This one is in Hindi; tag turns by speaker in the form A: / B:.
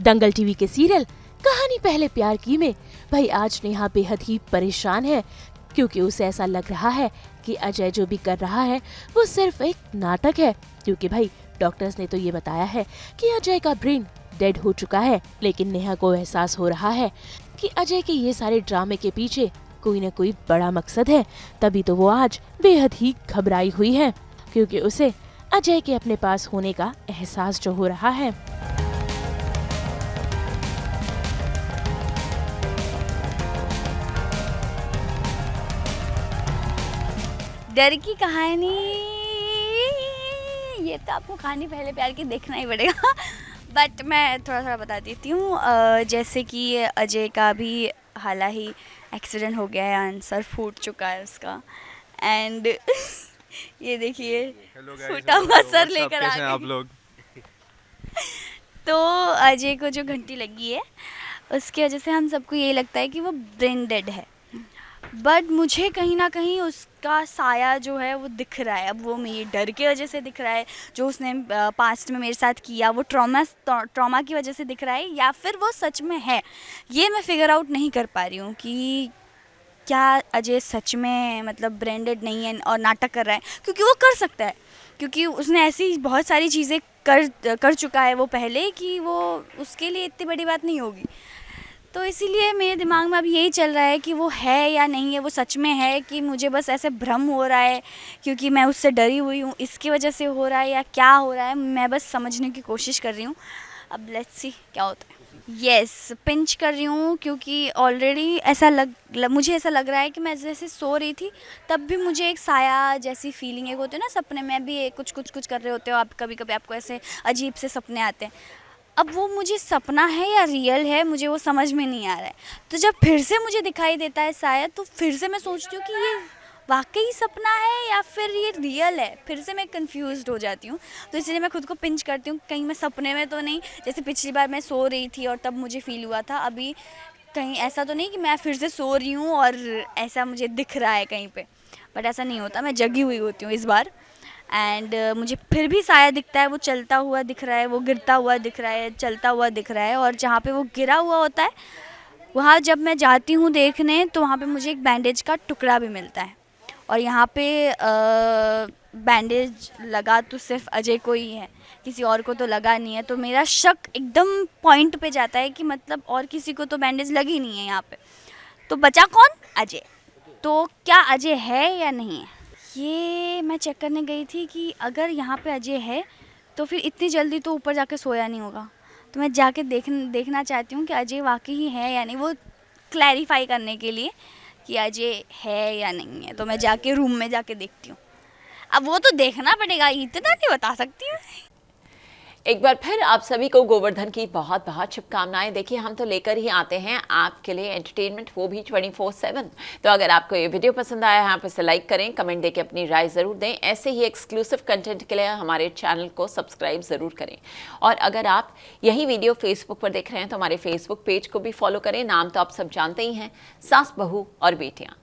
A: दंगल टीवी के सीरियल कहानी पहले प्यार की में भाई आज नेहा बेहद ही परेशान है, क्योंकि उसे ऐसा लग रहा है कि अजय जो भी कर रहा है वो सिर्फ एक नाटक है। क्योंकि भाई डॉक्टर्स ने तो ये बताया है कि अजय का ब्रेन डेड हो चुका है, लेकिन नेहा को एहसास हो रहा है कि अजय के ये सारे ड्रामे के पीछे कोई न कोई बड़ा मकसद है। तभी तो वो आज बेहद ही घबराई हुई है, क्योंकि उसे अजय के अपने पास होने का एहसास जो हो रहा है।
B: डर की कहानी ये तो आपको कहानी पहले प्यार की देखना ही पड़ेगा बट मैं थोड़ा थोड़ा बता देती हूँ। जैसे कि अजय का भी हाल ही एक्सीडेंट हो गया है, आंसर फूट चुका है उसका एंड ये देखिए फूटा हुआ सर लेकर आ गए
C: आप लोग।
B: तो अजय को जो घंटी लगी है उसकी वजह से हम सबको ये लगता है कि वो ब्रेन डेड है, बट मुझे कहीं ना कहीं उसका साया जो है वो दिख रहा है। अब वो मेरे डर की वजह से दिख रहा है, जो उसने पास्ट में मेरे साथ किया वो ट्रॉमा की वजह से दिख रहा है, या फिर वो सच में है। ये मैं फिगर आउट नहीं कर पा रही हूँ कि क्या अजय सच में मतलब ब्रांडेड नहीं है और नाटक कर रहा है, क्योंकि वो कर सकता है, क्योंकि उसने ऐसी बहुत सारी चीज़ें कर चुका है वो पहले कि वो उसके लिए इतनी बड़ी बात नहीं होगी। तो इसीलिए मेरे दिमाग में अभी यही चल रहा है कि वो है या नहीं है, वो सच में है कि मुझे बस ऐसे भ्रम हो रहा है क्योंकि मैं उससे डरी हुई हूँ इसकी वजह से हो रहा है, या क्या हो रहा है, मैं बस समझने की कोशिश कर रही हूँ। अब लेट्स सी क्या होता है। यस, पिंच कर रही हूँ क्योंकि ऑलरेडी ऐसा मुझे ऐसा लग रहा है कि मैं जैसे सो रही थी तब भी मुझे एक साया जैसी फीलिंग एक होती है ना, सपने में भी कुछ कर रहे होते हो आप, कभी कभी आपको ऐसे अजीब से सपने आते हैं। अब वो मुझे सपना है या रियल है मुझे वो समझ में नहीं आ रहा है। तो जब फिर से मुझे दिखाई देता है साया, तो फिर से मैं सोचती हूँ कि ये वाकई सपना है या फिर ये रियल है, फिर से मैं कंफ्यूज्ड हो जाती हूँ। तो इसलिए मैं खुद को पिंच करती हूँ कहीं मैं सपने में तो नहीं, जैसे पिछली बार मैं सो रही थी और तब मुझे फील हुआ था, अभी कहीं ऐसा तो नहीं कि मैं फिर से सो रही हूँ और ऐसा मुझे दिख रहा है कहीं पे, बट ऐसा नहीं होता, मैं जगी हुई होती हूँ इस बार। एंड मुझे फिर भी साया दिखता है, वो चलता हुआ दिख रहा है, वो गिरता हुआ दिख रहा है, चलता हुआ दिख रहा है, और जहाँ पे वो गिरा हुआ होता है वहाँ जब मैं जाती हूँ देखने तो वहाँ पे मुझे एक बैंडेज का टुकड़ा भी मिलता है, और यहाँ पे बैंडेज लगा तो सिर्फ अजय को ही है, किसी और को तो लगा नहीं है। तो मेरा शक एकदम पॉइंट पे जाता है कि मतलब और किसी को तो बैंडेज लगी नहीं है यहाँ पे, तो बचा कौन? अजय। तो क्या अजय है या नहीं है ये मैं चेक करने गई थी कि अगर यहाँ पे अजय है तो फिर इतनी जल्दी तो ऊपर जाके सोया नहीं होगा, तो मैं जाके देखना चाहती हूँ कि अजय वाकई ही है या नहीं, वो क्लैरिफाई करने के लिए कि अजय है या नहीं है। तो मैं जाके रूम में जाके देखती हूँ, अब वो तो देखना पड़ेगा, इतना नहीं बता सकती हूँ।
D: एक बार फिर आप सभी को गोवर्धन की बहुत बहुत शुभकामनाएं। देखिए हम तो लेकर ही आते हैं आपके लिए एंटरटेनमेंट, वो भी 24/7। तो अगर आपको ये वीडियो पसंद आया है आप इसे लाइक करें, कमेंट देके अपनी राय ज़रूर दें। ऐसे ही एक्सक्लूसिव कंटेंट के लिए हमारे चैनल को सब्सक्राइब ज़रूर करें। और अगर आप यही वीडियो फेसबुक पर देख रहे हैं तो हमारे फेसबुक पेज को भी फॉलो करें। नाम तो आप सब जानते ही हैं, सास बहू और बेटियाँ।